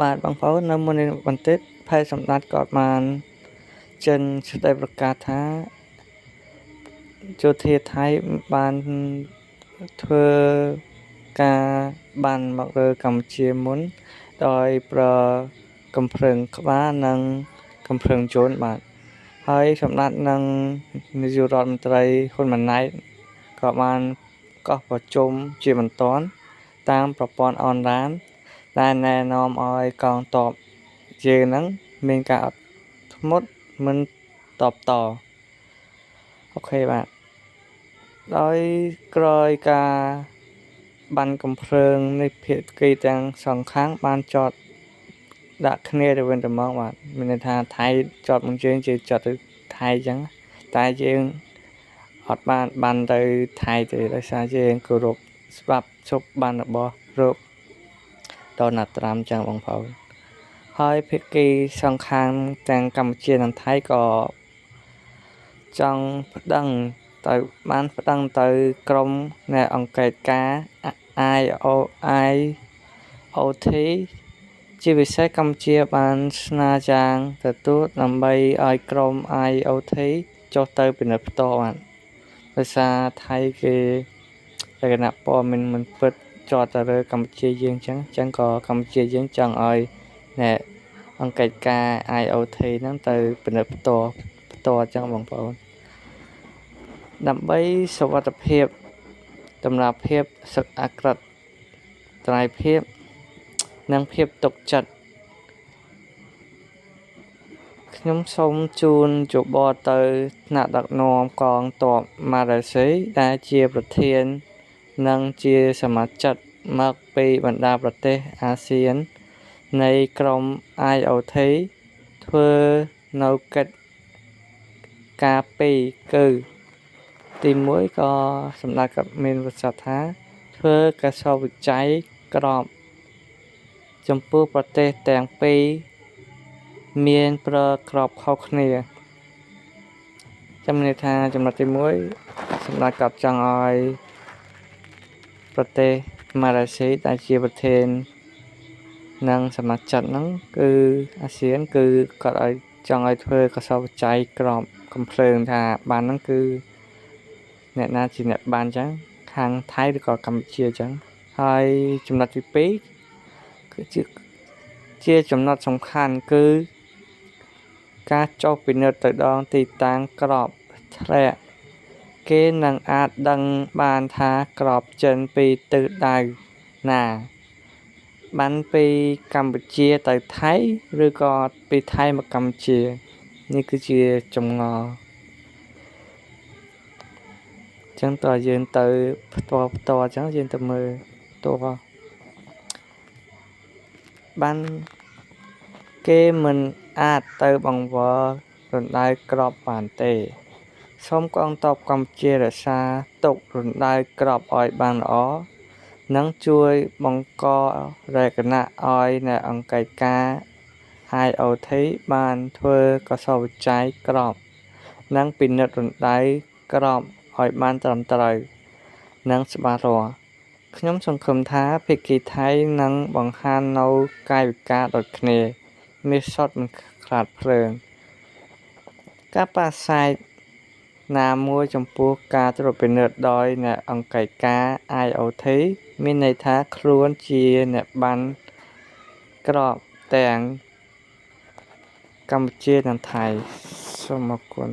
បាទបងប្អូននៅមុននេះបន្តិចផែសម្ដេចក៏បានចិនស្ដីប្រកាសថាយោធាថៃបានធ្វើការបានមកលើកម្ពុជាមុនដោយប្រើកំភ្លើងក្បាលនិងកំភ្លើងជូនបាទហើយសម្ដេចនិងនាយករដ្ឋមន្ត្រីហ៊ុនម៉ាណែតក៏បានកោះប្រជុំជាបន្ទាន់តាមប្រព័ន្ធអនឡាញដែលណែនាំឲ្យកងទ័ពយើងហ្នឹងមានការអត់ធ្មត់មិនតបតអូខេបាទដោយក្រោយការបានកំភ្លើងនៃភាគីទាំងសងខាងបានចតដាក់គ្នាទៅវិញទៅមកបាទមានន័យថាថៃចតមកយើងជាចតទៅថៃអញ្ចឹងតែយើងអត់បានទៅថៃទេដោយសារយើងគោរពច្បាប់ជប់បានរបស់រូបតណាត្រាំចឹងបងប្អូនហើយភាគីសងខាងទាំងកម្ពុជានិងថៃក៏ចង់ប្តឹងទៅក្រមនៃអង្គការ IOT ជាពិសេសកម្ពុជាបានស្នើយ៉ាងទទួលដើម្បីឲ្យក្រម IOT ចុះទៅពិនិត្យផ្ទាល់បាទដោយសារថៃគេលក្ខណៈព័ត៌មានមិនពិតចោទទៅលើកម្ពុជាយើងអញ្ចឹងក៏កម្ពុជាយើងចង់ឲ្យអ្នកអង្គការ IOT ហ្នឹងទៅពិនិត្យផ្ទាល់អញ្ចឹងបងប្អូនដើម្បីសុវត្ថិភាពតម្លាភាពសឹកអក្រិតត្រៃភាពនិងភាពទុកចិត្តខ្ញុំសូមជូនយោបល់ទៅថ្នាក់ដឹកនាំកងទ័ពម៉ាឡេស៊ីដែលជាប្រធាននិងជាសមាជិកមកពីបណ្ដាប្រទេសអាស៊ាននៃក្រុម IOT ធ្វើនៅកិច្ចការពីរគឺទី1ក៏សម្ដេចក៏មានប្រសាសន៍ថាធ្វើកាសវិច័យក្របចំពោះប្រទេសទាំងពីរមានប្រើក្របខុសគ្នាចំណេះថាចំណុចទី1សម្ដេចក៏ចង់ឲ្យប្រទេសម៉ាឡេស៊ីដែលជាប្រធាននិងសមាជិកហ្នឹងគឺអាស៊ានគឺគាត់ឲ្យចង់ឲ្យធ្វើកាសវិច័យក្របកំភ្លើងថាបានហ្នឹងគឺអ្នកណាជាអ្នកបានអញ្ចឹងខាងថៃឬក៏កម្ពុជាអញ្ចឹងហើយចំណុចទី2គឺជាចំណុចសំខាន់គឺការចុះពិនិត្យទៅដងទីតាំងក្របធ្លាក់គេនឹងអាចដឹងបានថាក្របចិនពីទិសដៅណាបានពីកម្ពុជាទៅថៃឬក៏ពីថៃមកកម្ពុជានេះគឺជាចម្ងល់ចឹងតើយើងទៅផ្ទាល់ចឹងយើងទៅមើលផ្ទាល់បានគេមិនអាចទៅបង្វិលរណ្ដៅក្របបានទេសូមកងទ័ពកម្ពុជារក្សាទុករណ្ដៅក្របឲ្យបានល្អនិងជួយបង្ករកណៈឲ្យនៅអង្គការ IOT បានធ្វើកសោវិច័យក្របនិងពិនិត្យរណ្ដៅក្របឲ្យបានត្រឹមត្រូវនិងច្បាស់លាស់ខ្ញុំសង្ឃឹមថាភាគីថៃនឹងបង្ហាញនៅកាយវិការដូចគ្នាមានសុទ្ធមិនខ្លាចភ្លើងការបដិសេធណាមួយចំពោះការត្រួតពិនិត្យដោយអ្នកអង្គការ IOT មានន័យថាខ្លួនជាអ្នកបានក្របទាំងកម្ពុជានិងថៃសូមអរគុណ